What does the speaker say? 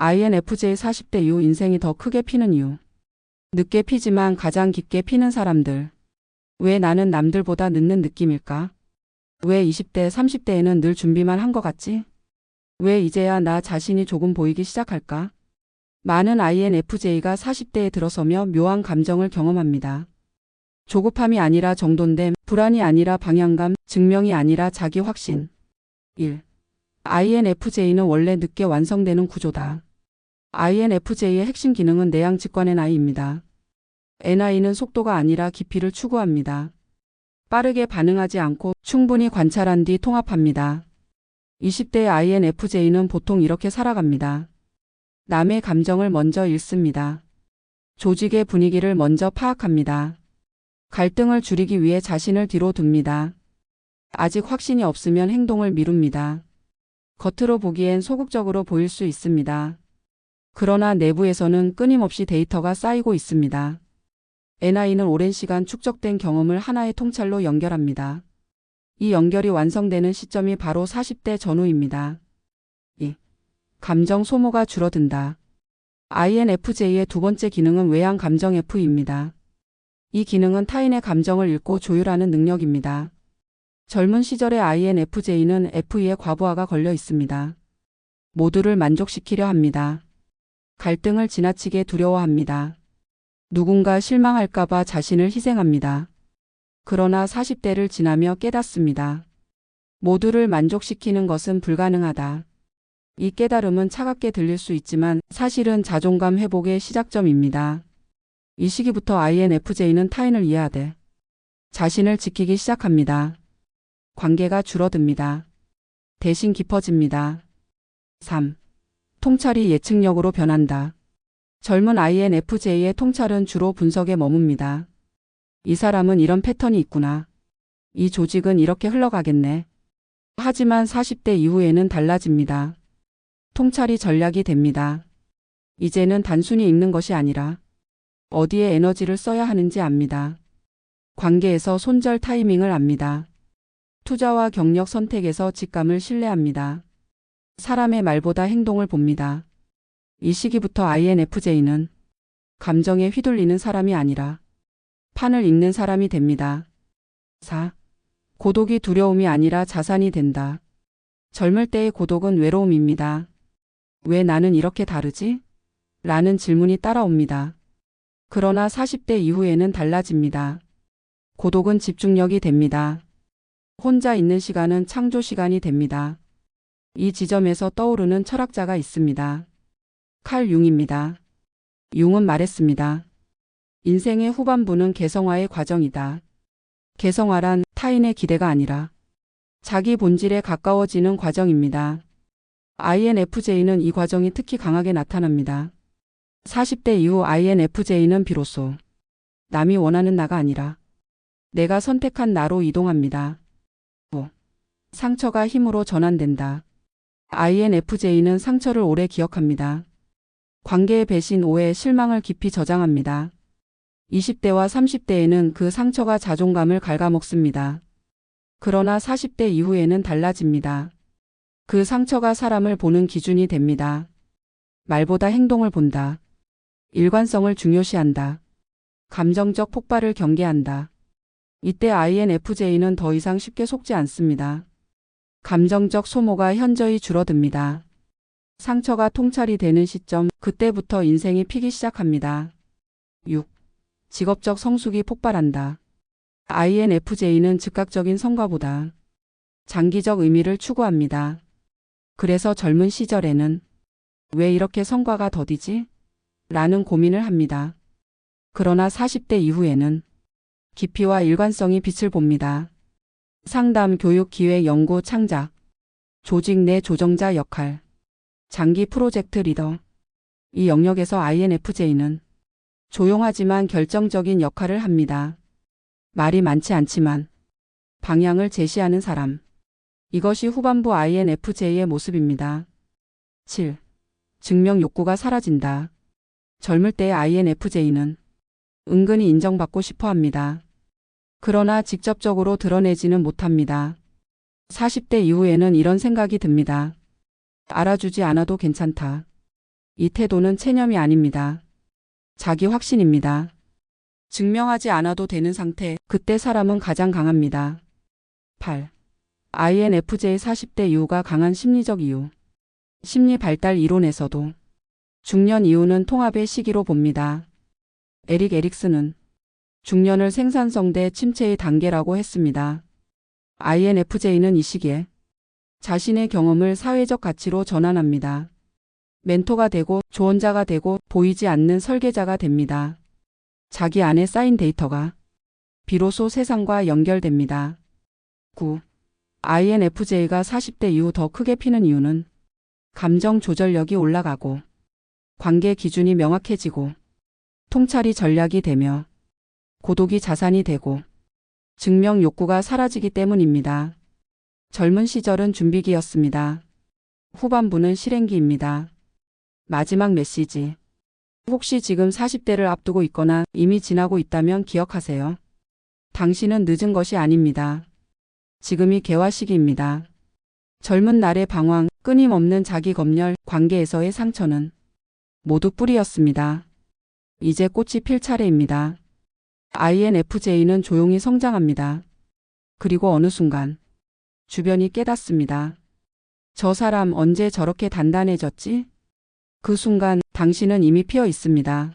INFJ 40대 이후 인생이 더 크게 피는 이유. 늦게 피지만 가장 깊게 피는 사람들. 왜 나는 남들보다 늦는 느낌일까? 왜 20대, 30대에는 늘 준비만 한 것 같지? 왜 이제야 나 자신이 조금 보이기 시작할까? 많은 INFJ가 40대에 들어서며 묘한 감정을 경험합니다. 조급함이 아니라 정돈됨, 불안이 아니라 방향감, 증명이 아니라 자기 확신. 1. INFJ는 원래 늦게 완성되는 구조다. INFJ의 핵심 기능은 내양 직관 NI입니다. NI는 속도가 아니라 깊이를 추구합니다. 빠르게 반응하지 않고 충분히 관찰한 뒤 통합합니다. 20대의 INFJ는 보통 이렇게 살아갑니다. 남의 감정을 먼저 읽습니다. 조직의 분위기를 먼저 파악합니다. 갈등을 줄이기 위해 자신을 뒤로 둡니다. 아직 확신이 없으면 행동을 미룹니다. 겉으로 보기엔 소극적으로 보일 수 있습니다. 그러나 내부에서는 끊임없이 데이터가 쌓이고 있습니다. NI는 오랜 시간 축적된 경험을 하나의 통찰로 연결합니다. 이 연결이 완성되는 시점이 바로 40대 전후입니다. 2. 감정 소모가 줄어든다. INFJ의 두 번째 기능은 외향 감정 F입니다. 이 기능은 타인의 감정을 읽고 조율하는 능력입니다. 젊은 시절의 INFJ는 F의 과부하가 걸려 있습니다. 모두를 만족시키려 합니다. 갈등을 지나치게 두려워합니다. 누군가 실망할까봐 자신을 희생합니다. 그러나 40대를 지나며 깨닫습니다. 모두를 만족시키는 것은 불가능하다. 이 깨달음은 차갑게 들릴 수 있지만 사실은 자존감 회복의 시작점입니다. 이 시기부터 INFJ는 타인을 이해하되 자신을 지키기 시작합니다. 관계가 줄어듭니다. 대신 깊어집니다. 3. 통찰이 예측력으로 변한다. 젊은 INFJ의 통찰은 주로 분석에 머뭅니다. 이 사람은 이런 패턴이 있구나. 이 조직은 이렇게 흘러가겠네. 하지만 40대 이후에는 달라집니다. 통찰이 전략이 됩니다. 이제는 단순히 읽는 것이 아니라 어디에 에너지를 써야 하는지 압니다. 관계에서 손절 타이밍을 압니다. 투자와 경력 선택에서 직감을 신뢰합니다. 사람의 말보다 행동을 봅니다. 이 시기부터 INFJ는 감정에 휘둘리는 사람이 아니라 판을 읽는 사람이 됩니다. 4. 고독이 두려움이 아니라 자산이 된다. 젊을 때의 고독은 외로움입니다. 왜 나는 이렇게 다르지? 라는 질문이 따라옵니다. 그러나 40대 이후에는 달라집니다. 고독은 집중력이 됩니다. 혼자 있는 시간은 창조 시간이 됩니다. 이 지점에서 떠오르는 철학자가 있습니다. 칼 융입니다. 융은 말했습니다. 인생의 후반부는 개성화의 과정이다. 개성화란 타인의 기대가 아니라 자기 본질에 가까워지는 과정입니다. INFJ는 이 과정이 특히 강하게 나타납니다. 40대 이후 INFJ는 비로소 남이 원하는 나가 아니라 내가 선택한 나로 이동합니다. 5. 상처가 힘으로 전환된다. INFJ는 상처를 오래 기억합니다. 관계의 배신, 오해, 실망을 깊이 저장합니다. 20대와 30대에는 그 상처가 자존감을 갉아먹습니다. 그러나 40대 이후에는 달라집니다. 그 상처가 사람을 보는 기준이 됩니다. 말보다 행동을 본다. 일관성을 중요시한다. 감정적 폭발을 경계한다. 이때 INFJ는 더 이상 쉽게 속지 않습니다. 감정적 소모가 현저히 줄어듭니다. 상처가 통찰이 되는 시점, 그때부터 인생이 피기 시작합니다. 6. 직업적 성숙이 폭발한다. INFJ는 즉각적인 성과보다 장기적 의미를 추구합니다. 그래서 젊은 시절에는 왜 이렇게 성과가 더디지? 라는 고민을 합니다. 그러나 40대 이후에는 깊이와 일관성이 빛을 봅니다. 상담, 교육, 기획, 연구, 창작, 조직 내 조정자 역할, 장기 프로젝트 리더. 이 영역에서 INFJ는 조용하지만 결정적인 역할을 합니다. 말이 많지 않지만 방향을 제시하는 사람. 이것이 후반부 INFJ의 모습입니다. 7. 증명 욕구가 사라진다. 젊을 때의 INFJ는 은근히 인정받고 싶어 합니다. 그러나 직접적으로 드러내지는 못합니다. 40대 이후에는 이런 생각이 듭니다. 알아주지 않아도 괜찮다. 이 태도는 체념이 아닙니다. 자기 확신입니다. 증명하지 않아도 되는 상태, 그때 사람은 가장 강합니다. 8. INFJ 40대 이후가 강한 심리적 이유. 심리 발달 이론에서도 중년 이후는 통합의 시기로 봅니다. 에릭 에릭슨은 중년을 생산성대 침체의 단계라고 했습니다. INFJ는 이 시기에 자신의 경험을 사회적 가치로 전환합니다. 멘토가 되고 조언자가 되고 보이지 않는 설계자가 됩니다. 자기 안에 쌓인 데이터가 비로소 세상과 연결됩니다. 9. INFJ가 40대 이후 더 크게 피는 이유는 감정 조절력이 올라가고 관계 기준이 명확해지고 통찰이 전략이 되며 고독이 자산이 되고 증명 욕구가 사라지기 때문입니다. 젊은 시절은 준비기였습니다. 후반부는 실행기입니다. 마지막 메시지. 혹시 지금 40대를 앞두고 있거나 이미 지나고 있다면 기억하세요. 당신은 늦은 것이 아닙니다. 지금이 개화 시기입니다. 젊은 날의 방황, 끊임없는 자기 검열, 관계에서의 상처는 모두 뿌리였습니다. 이제 꽃이 필 차례입니다. INFJ는 조용히 성장합니다. 그리고 어느 순간 주변이 깨닫습니다. 저 사람 언제 저렇게 단단해졌지? 그 순간 당신은 이미 피어 있습니다.